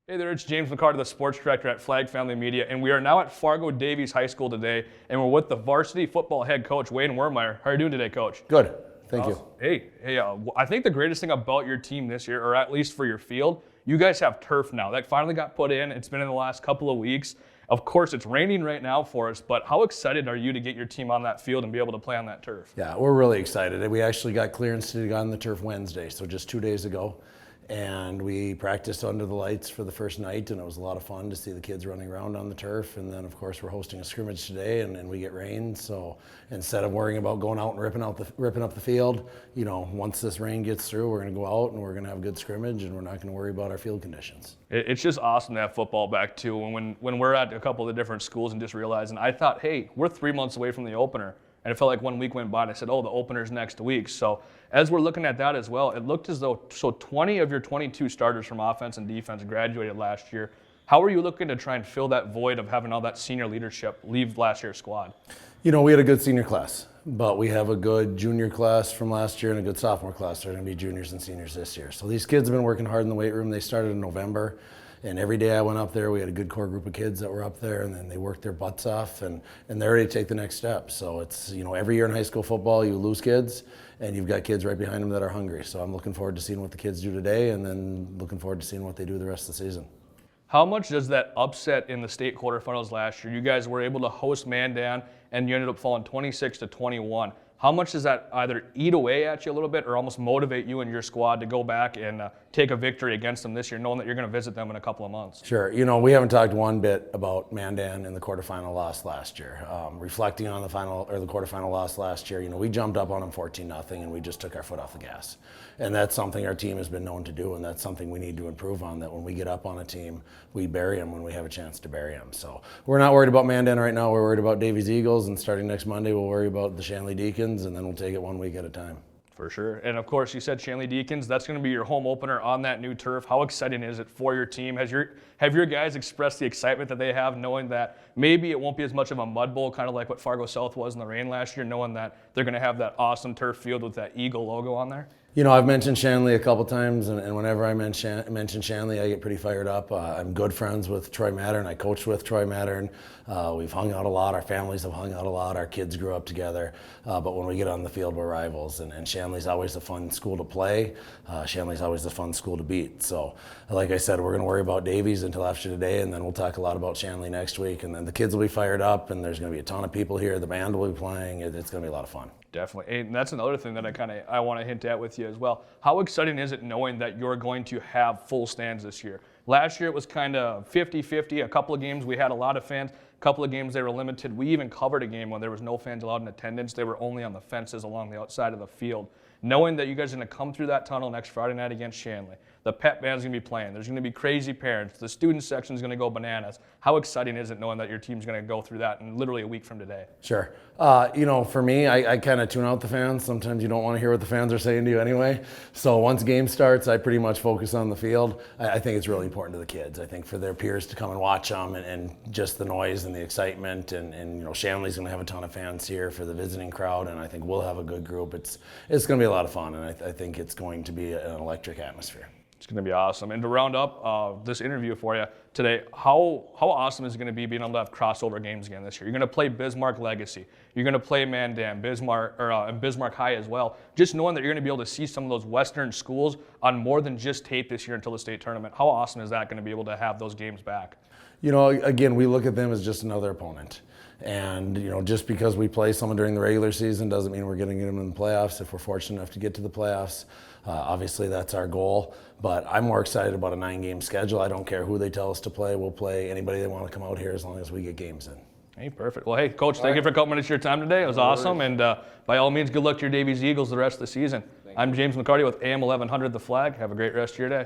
Hey there, it's James McCarty, the sports director at Flag Family Media, and we are now at Fargo Davies High School today, and we're with the varsity football head coach, Wayne Werremeyer. How are you doing today, Coach? Good, thank you. Hey, I think the greatest thing about your team this year, or at least for your field, you guys have turf now. That finally got put in. It's been in the last couple of weeks. Of course, it's raining right now for us, but how excited are you to get your team on that field and be able to play on that turf? Yeah, we're really excited. We actually got clearance to go on the turf Wednesday, so just 2 days ago. And we practiced under the lights for the first night, and it was a lot of fun to see the kids running around on the turf. And then, of course, we're hosting a scrimmage today, and we get rain. So instead of worrying about going out and ripping up the field, you know, once this rain gets through, we're going to go out and we're going to have a good scrimmage, and we're not going to worry about our field conditions. It's just awesome to have football back too. When we're at a couple of the different schools and just realizing, I thought, hey, we're 3 months away from the opener. And it felt like 1 week went by and I said, oh, the opener's next week. So as we're looking at that as well, it looked as though 20 of your 22 starters from offense and defense graduated last year. How are you looking to try and fill that void of having all that senior leadership leave last year's squad? You know, we had a good senior class, but we have a good junior class from last year and a good sophomore class. They're going to be juniors and seniors this year. So these kids have been working hard in the weight room. They started in November. And every day I went up there, we had a good core group of kids that were up there, and then they worked their butts off, and they're ready to take the next step. So it's, you know, every year in high school football, you lose kids, and you've got kids right behind them that are hungry. So I'm looking forward to seeing what the kids do today, and then looking forward to seeing what they do the rest of the season. How much does that upset in the state quarterfinals last year? You guys were able to host Mandan, and you ended up falling 26-21. How much does that either eat away at you a little bit or almost motivate you and your squad to go back and take a victory against them this year, knowing that you're going to visit them in a couple of months? Sure. You know, we haven't talked one bit about Mandan and the quarterfinal loss last year. Reflecting on the quarterfinal loss last year, you know, we jumped up on them 14-0 and we just took our foot off the gas. And that's something our team has been known to do, and that's something we need to improve on, that when we get up on a team, we bury them when we have a chance to bury them. So we're not worried about Mandan right now. We're worried about Davies Eagles, and starting next Monday, we'll worry about the Shanley Deacons, and then we'll take it 1 week at a time. For sure. And of course, you said Shanley Deacons. That's going to be your home opener on that new turf. How exciting is it for your team? Have your guys expressed the excitement that they have, knowing that maybe it won't be as much of a mud bowl, kind of like what Fargo South was in the rain last year, knowing that they're going to have that awesome turf field with that Eagle logo on there? You know, I've mentioned Shanley a couple times, and whenever I mention Shanley, I get pretty fired up. I'm good friends with Troy Mattern. I coached with Troy Mattern. We've hung out a lot. Our families have hung out a lot. Our kids grew up together. But when we get on the field, we're rivals. And Shanley's always a fun school to play. Shanley's always a fun school to beat. So, like I said, we're going to worry about Davies until after today, and then we'll talk a lot about Shanley next week. And then the kids will be fired up, and there's going to be a ton of people here. The band will be playing. It's going to be a lot of fun. Definitely. And that's another thing that I want to hint at with you as well. How exciting is it knowing that you're going to have full stands this year? Last year it was kind of 50-50. A couple of games we had a lot of fans. A couple of games they were limited. We even covered a game when there was no fans allowed in attendance. They were only on the fences along the outside of the field. Knowing that you guys are going to come through that tunnel next Friday night against Shanley. The pep band's going to be playing. There's going to be crazy parents. The student section's going to go bananas. How exciting is it knowing that your team's going to go through that in literally a week from today? Sure. You know, for me, I kind of tune out the fans. Sometimes you don't want to hear what the fans are saying to you anyway. So once game starts, I pretty much focus on the field. I think it's really important to the kids. I think for their peers to come and watch them, and just the noise and the excitement. And you know, Shanley's going to have a ton of fans here for the visiting crowd, and I think we'll have a good group. It's going to be a lot of fun, and I think it's going to be an electric atmosphere. It's going to be awesome. And to round up this interview for you today, how awesome is it going to be being able to have crossover games again this year? You're going to play Bismarck Legacy. You're going to play Mandan, Bismarck, and Bismarck High as well. Just knowing that you're going to be able to see some of those Western schools on more than just tape this year until the state tournament. How awesome is that going to be able to have those games back? You know, again, we look at them as just another opponent. And, you know, just because we play someone during the regular season doesn't mean we're going to get them in the playoffs if we're fortunate enough to get to the playoffs. Obviously, that's our goal. But I'm more excited about a 9-game schedule. I don't care who they tell us to play. We'll play anybody they want to come out here as long as we get games in. Hey, perfect. Well, hey, Coach, thank you for a couple minutes of your time today. It was awesome. And by all means, good luck to your Davies Eagles the rest of the season. I'm James McCarty with AM 1100 The Flag. Have a great rest of your day.